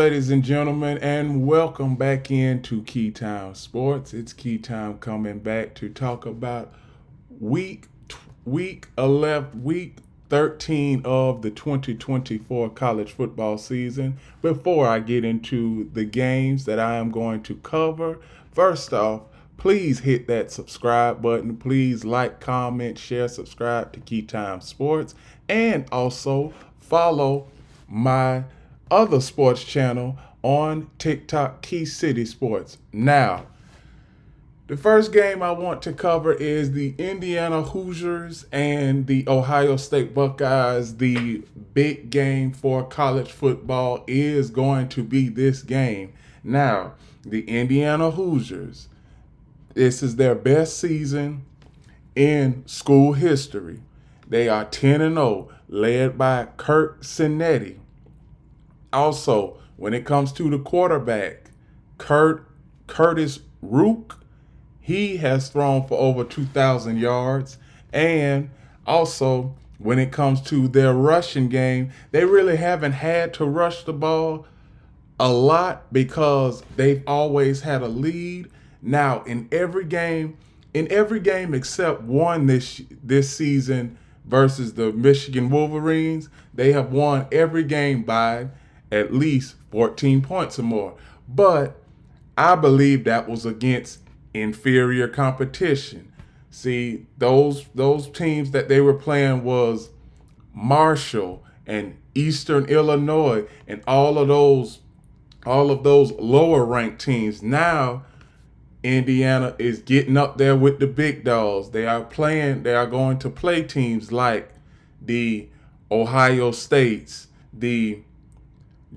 Ladies and gentlemen, and welcome back into Key Time Sports. It's Key Time coming back to talk about week week 11, week 13 of the 2024 college football season. Before I get into the games that I am going to cover, first off, please hit that subscribe button. Please like, comment, share, subscribe to Key Time Sports, and also follow my other sports channel on TikTok, Key City Sports. Now, the first game I want to cover is the Indiana Hoosiers and the Ohio State Buckeyes. The big game for college football is going to be this game. Now, the Indiana Hoosiers, this is their best season in school history. They are 10-0, led by Kurt Cinetti. Also, when it comes to the quarterback, Curtis Rook, he has thrown for over 2,000 yards. And also, when it comes to their rushing game, they really haven't had to rush the ball a lot because they've always had a lead. Now, in every game except one this season versus the Michigan Wolverines, they have won every game by at least 14 points or more. But I believe that was against inferior competition. See, those teams that they were playing was Marshall and Eastern Illinois and all of those lower ranked teams. Now Indiana is getting up there with the big dogs. They are going to play teams like the Ohio States, the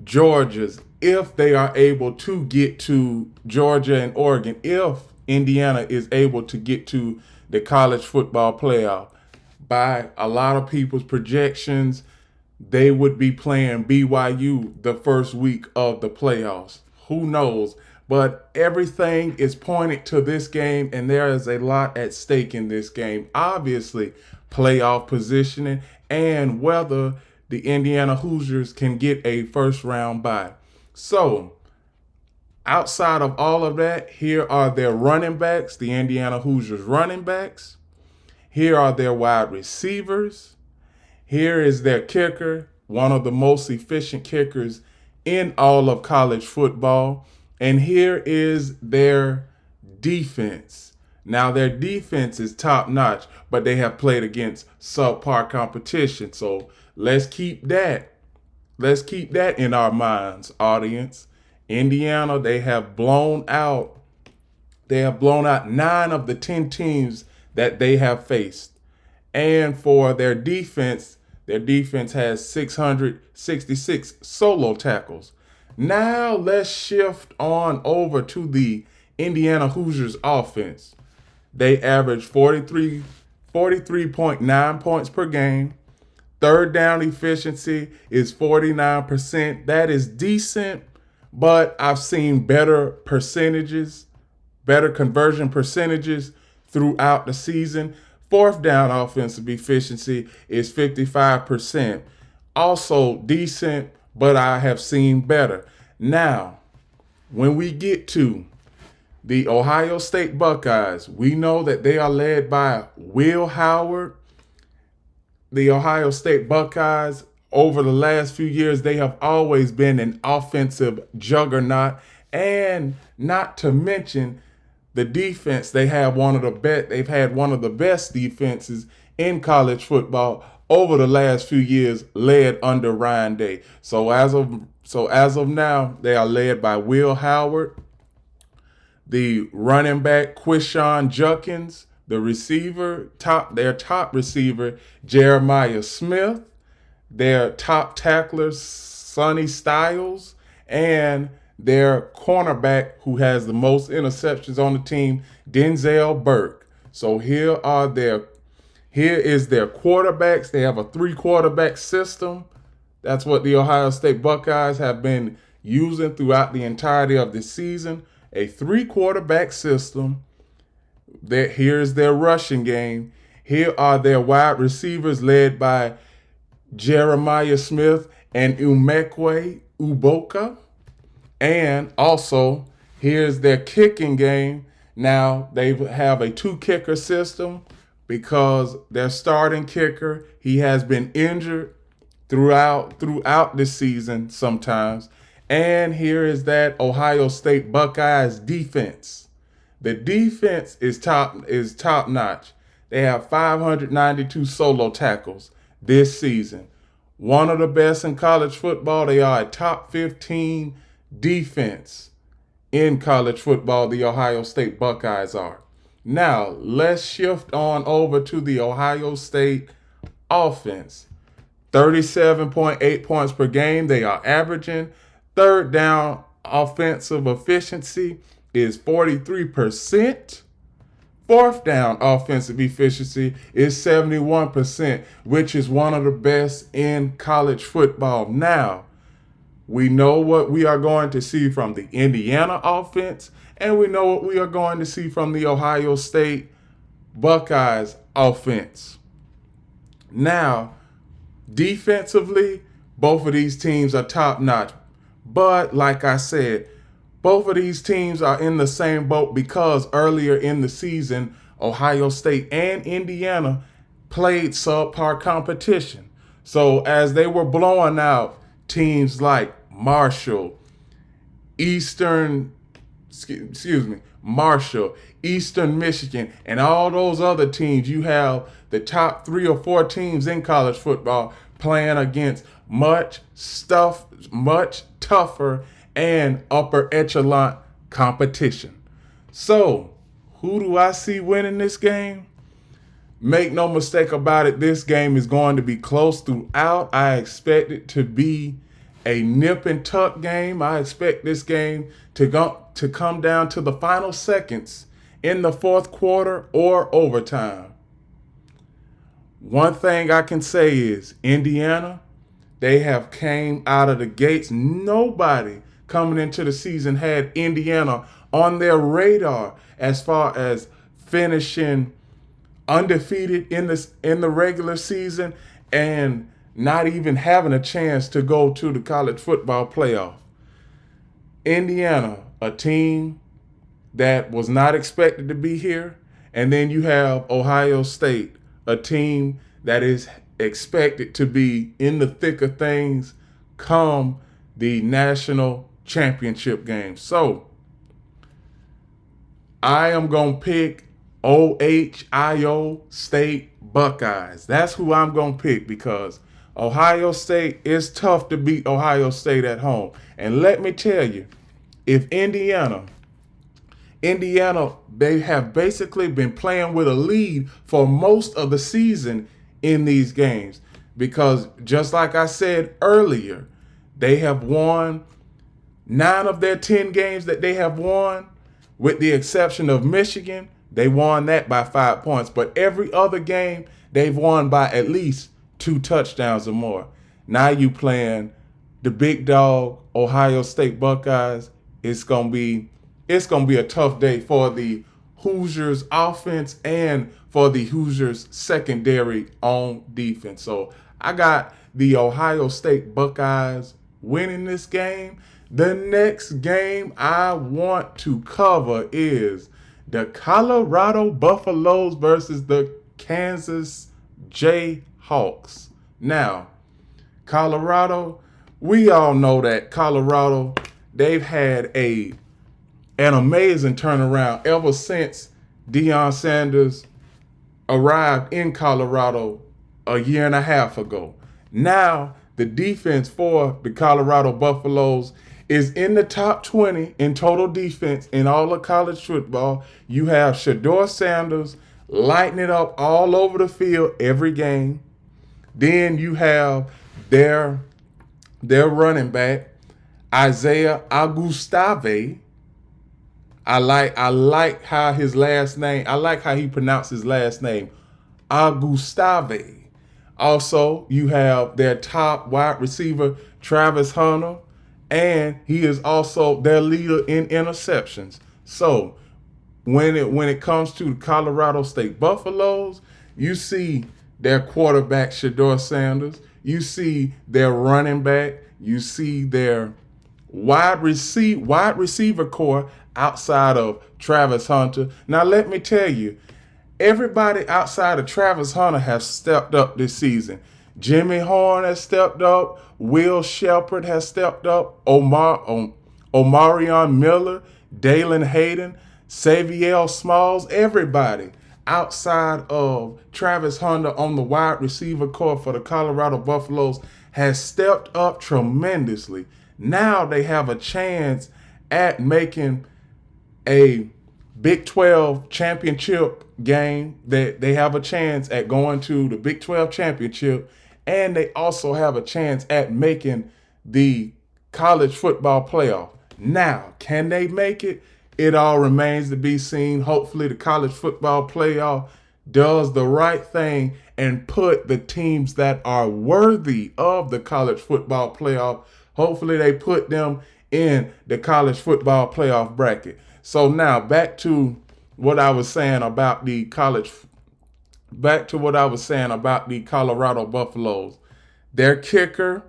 Georgias, if they are able to get to Georgia and Oregon, if Indiana is able to get to the college football playoff. By a lot of people's projections, they would be playing BYU the first week of the playoffs. Who knows? But everything is pointed to this game, and there is a lot at stake in this game. Obviously, playoff positioning and whether the Indiana Hoosiers can get a first round bye. So, outside of all of that, here are their running backs, the Indiana Hoosiers running backs. Here are their wide receivers. Here is their kicker, one of the most efficient kickers in all of college football. And here is their defense. Now, their defense is top notch, but they have played against subpar competition. So let's keep that in our minds, audience. Indiana, they have blown out 9 of the 10 teams that they have faced. And for their defense has 666 solo tackles. Now let's shift on over to the Indiana Hoosiers offense. They average 43.9 points per game. Third down efficiency is 49%. That is decent, but I've seen better conversion percentages throughout the season. Fourth down offensive efficiency is 55%. Also decent, but I have seen better. Now, when we get to the Ohio State Buckeyes, we know that they are led by Will Howard. The Ohio State Buckeyes, over the last few years, they have always been an offensive juggernaut. And not to mention the defense, they've had one of the best defenses in college football over the last few years, led under Ryan Day. So as of now, they are led by Will Howard, the running back Quishon Judkins, the their top receiver Jeremiah Smith, their top tackler Sonny Styles, and their cornerback who has the most interceptions on the team, Denzel Burke. So here is their quarterbacks. They have a 3-quarterback system. That's what the Ohio State Buckeyes have been using throughout the entirety of the season. A 3-quarterback system. Here's their rushing game. Here are their wide receivers led by Jeremiah Smith and Umekwe Uboka. And also, here's their kicking game. Now, they have a two-kicker system because their starting kicker, he has been injured throughout this season sometimes. And here is that Ohio State Buckeyes defense. The defense is top notch. They have 592 solo tackles this season. One of the best in college football. They are a top 15 defense in college football. The Ohio State Buckeyes are. Now, let's shift on over to the Ohio State offense. 37.8 points per game they are averaging. Third down offensive efficiency is 43%. Fourth down offensive efficiency is 71%, which is one of the best in college football. Now, we know what we are going to see from the Indiana offense, and we know what we are going to see from the Ohio State Buckeyes offense. Now, defensively, both of these teams are top notch. But like I said, both of these teams are in the same boat because earlier in the season, Ohio State and Indiana played subpar competition. So as they were blowing out teams like Marshall, Eastern Michigan, and all those other teams, you have the top 3 or 4 teams in college football playing against much tougher and upper echelon competition. So, who do I see winning this game? Make no mistake about it, this game is going to be close throughout. I expect it to be a nip and tuck game. I expect this game to come down to the final seconds in the fourth quarter or overtime. One thing I can say is Indiana, they have came out of the gates. Nobody coming into the season had Indiana on their radar as far as finishing undefeated in the regular season and not even having a chance to go to the college football playoff. Indiana, a team that was not expected to be here. And then you have Ohio State, a team that is expected to be in the thick of things come the national championship game. So I am going to pick Ohio State Buckeyes. That's who I'm going to pick because Ohio State is tough to beat Ohio State at home. And let me tell you, if Indiana, they have basically been playing with a lead for most of the season in these games because just like I said earlier, they have won 9 of their 10 games that they have won, with the exception of Michigan. They won that by 5 points, but every other game they've won by at least 2 touchdowns or more. Now you playing the big dog Ohio State Buckeyes. It's gonna be a tough day for the Hoosiers offense and for the Hoosiers secondary on defense. So I got the Ohio State Buckeyes winning this game. The next game I want to cover is the Colorado Buffaloes versus the Kansas Jayhawks. Now, Colorado, we all know that Colorado, they've had an amazing turnaround ever since Deion Sanders arrived in Colorado a year and a half ago. Now, the defense for the Colorado Buffaloes is in the top 20 in total defense in all of college football. You have Shedeur Sanders lighting it up all over the field every game. Then you have their running back, Isaiah Augustave. I like how he pronounced his last name, Augustave. Also, you have their top wide receiver, Travis Hunter, and he is also their leader in interceptions. So when it comes to the Colorado State Buffaloes, you see their quarterback, Shedeur Sanders. You see their running back. You see their wide receiver core outside of Travis Hunter. Now let me tell you, everybody outside of Travis Hunter has stepped up this season. Jimmy Horn has stepped up. Will Shepard has stepped up. Omarion Miller, Dalen Hayden, Saviel Smalls, everybody outside of Travis Hunter on the wide receiver core for the Colorado Buffaloes has stepped up tremendously. Now they have a chance at making a Big 12 championship game. That they have a chance at going to the Big 12 championship, and they also have a chance at making the college football playoff. Now, can they make it? It all remains to be seen. Hopefully the college football playoff does the right thing and put the teams that are worthy of the college football playoff, hopefully they put them in the college football playoff bracket. So now back to what I was saying about the Colorado Buffaloes. Their kicker,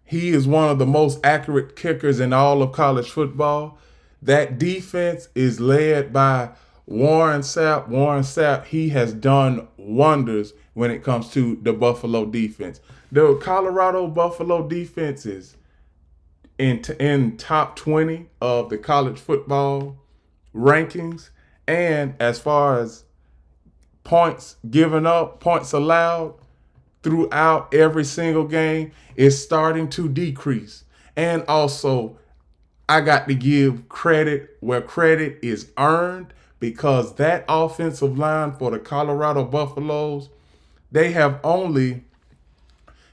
he is one of the most accurate kickers in all of college football. That defense is led by Warren Sapp. Warren Sapp, he has done wonders when it comes to the Buffalo defense. The Colorado Buffalo defense is in top 20 of the college football rankings. And as far as points given up, points allowed throughout every single game is starting to decrease. And also, I got to give credit where credit is earned, because that offensive line for the Colorado Buffaloes, they have only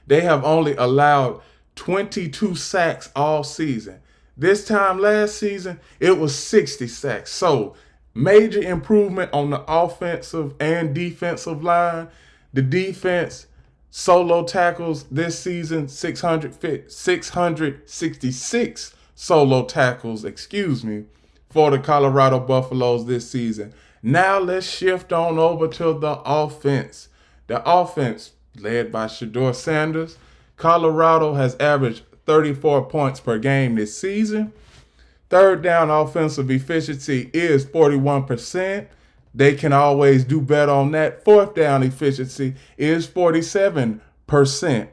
allowed 22 sacks all season. This time last season, it was 60 sacks. So major improvement on the offensive and defensive line. The defense solo tackles this season, 666 solo tackles, for the Colorado Buffaloes this season. Now let's shift on over to the offense. The offense, led by Shedeur Sanders, Colorado has averaged 34 points per game this season. Third down offensive efficiency is 41%. They can always do better on that. Fourth down efficiency is 47%.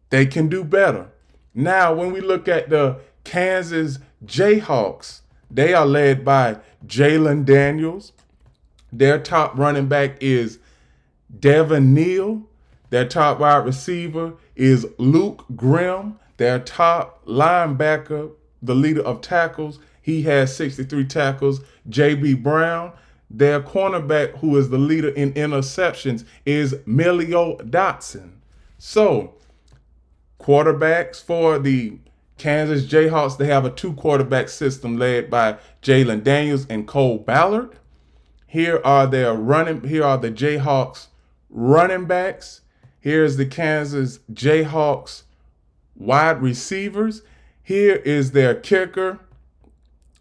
They can do better. Now, when we look at the Kansas Jayhawks, they are led by Jalen Daniels. Their top running back is Devin Neal. Their top wide receiver is Luke Grimm. Their top linebacker, the leader of tackles, he has 63 tackles, J.B. Brown. Their cornerback, who is the leader in interceptions, is Melio Dotson. So, quarterbacks for the Kansas Jayhawks, they have a two-quarterback system led by Jalen Daniels and Cole Ballard. Here are the Jayhawks running backs. Here's the Kansas Jayhawks wide receivers. Here is their kicker.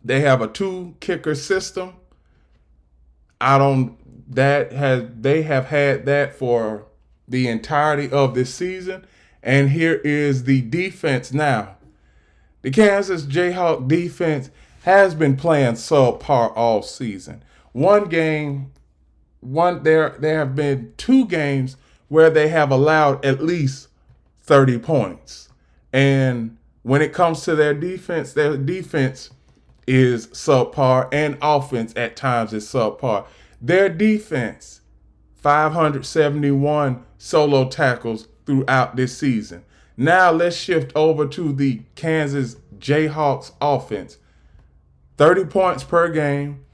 They have a two-kicker system. They have had that for the entirety of this season. And here is the defense now. The Kansas Jayhawk defense has been playing subpar all season. There have been 2 games where they have allowed at least 30 points. And when it comes to their defense is subpar, and offense at times is subpar. Their defense, 571 solo tackles throughout this season. Now let's shift over to the Kansas Jayhawks offense. 30 points per game,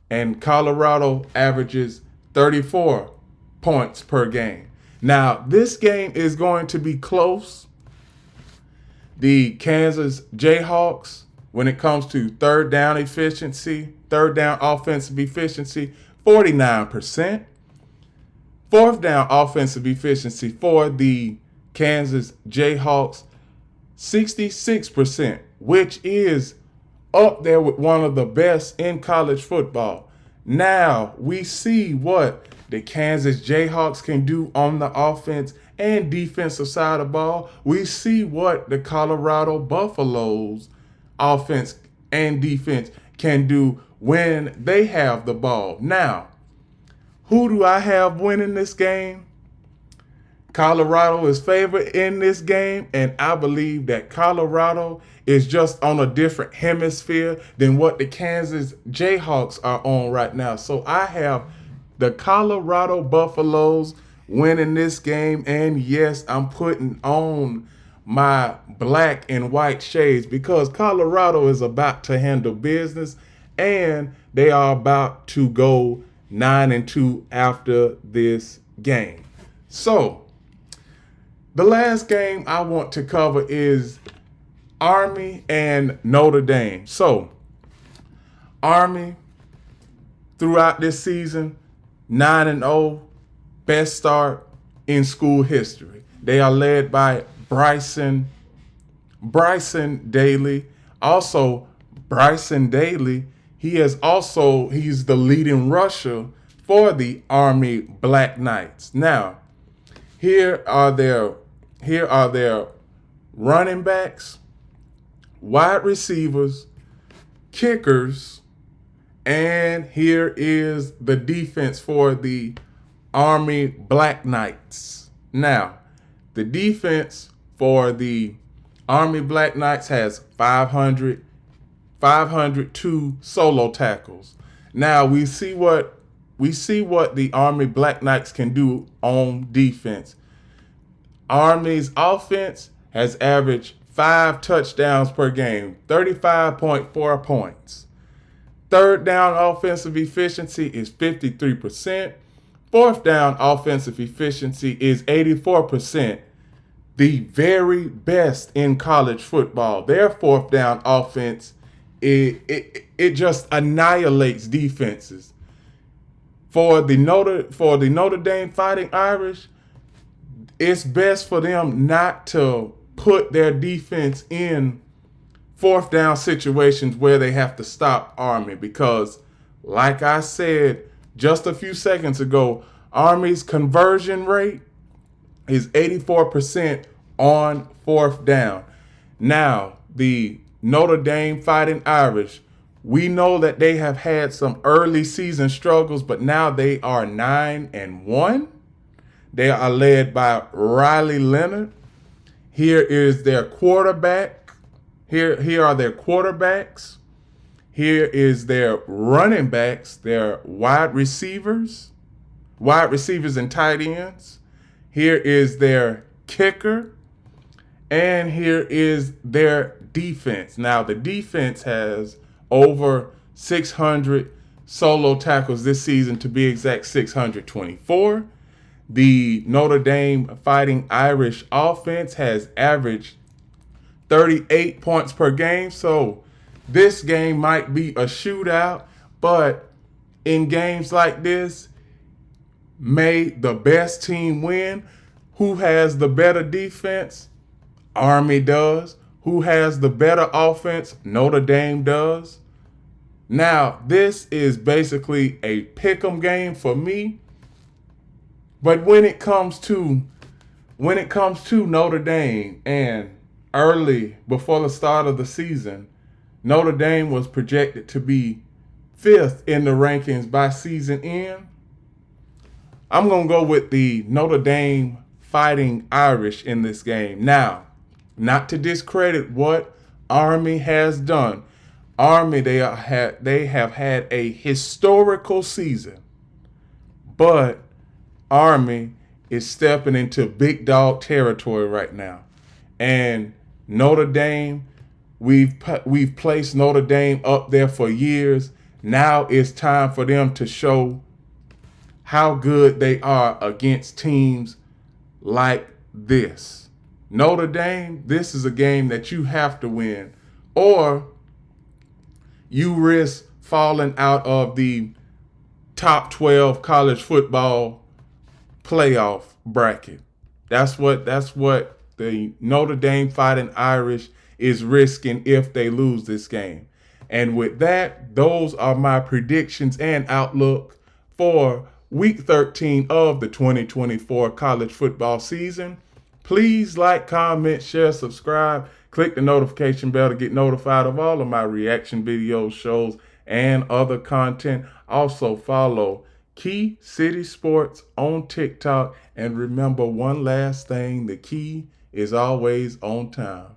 and Colorado averages 34 points per game. Now, this game is going to be close. The Kansas Jayhawks, when it comes to third down offensive efficiency, 49%. Fourth down offensive efficiency for the Kansas Jayhawks, 66%, which is up there with one of the best in college football. Now we see what the Kansas Jayhawks can do on the offense and defensive side of the ball. We see what the Colorado Buffaloes offense and defense can do when they have the ball. Now, who do I have winning this game? Colorado is favored in this game, and I believe that Colorado is just on a different hemisphere than what the Kansas Jayhawks are on right now. So I have the Colorado Buffaloes winning this game, and yes, I'm putting on my black and white shades because Colorado is about to handle business, and they are about to go 9-2 after this game. So, the last game I want to cover is Army and Notre Dame. So, Army, throughout this season, 9-0, best start in school history. They are led by Bryson Daly. Also, Bryson Daly, he's the leading rusher for the Army Black Knights. Now, here are their running backs, wide receivers, kickers, and here is the defense for the Army Black Knights. Now, the defense for the Army Black Knights has 502 solo tackles. Now, we see what the Army Black Knights can do on defense. Army's offense has averaged 5 touchdowns per game, 35.4 points. Third down offensive efficiency is 53%. Fourth down offensive efficiency is 84%. The very best in college football. Their fourth down offense, it just annihilates defenses. For the Notre Dame Fighting Irish, it's best for them not to put their defense in fourth down situations where they have to stop Army because, like I said just a few seconds ago, Army's conversion rate is 84% on fourth down. Now, the Notre Dame Fighting Irish, we know that they have had some early season struggles, but now they are 9-1. They are led by Riley Leonard. Here is their quarterback. Here are their quarterbacks. Here is their running backs, their wide receivers and tight ends. Here is their kicker. And here is their defense. Now, the defense has over 600 solo tackles this season, to be exact, 624. The Notre Dame Fighting Irish offense has averaged 38 points per game. So this game might be a shootout, but in games like this, may the best team win. Who has the better defense? Army does. Who has the better offense? Notre Dame does. Now, this is basically a pick'em game for me. But when it comes to Notre Dame, and early before the start of the season, Notre Dame was projected to be 5th in the rankings by season end. I'm going to go with the Notre Dame Fighting Irish in this game. Now, not to discredit what Army has done. Army, they have had a historical season, but Army is stepping into big dog territory right now. And Notre Dame, we've placed Notre Dame up there for years. Now it's time for them to show how good they are against teams like this. Notre Dame, this is a game that you have to win, or you risk falling out of the top 12 college football playoff bracket. That's what the Notre Dame Fighting Irish is risking if they lose this game. And with that, those are my predictions and outlook for Week 13 of the 2024 college football season. Please like, comment, share, subscribe. Click the notification bell to get notified of all of my reaction videos, shows, and other content. Also follow Key City Sports on TikTok. And remember one last thing, the key is always on time.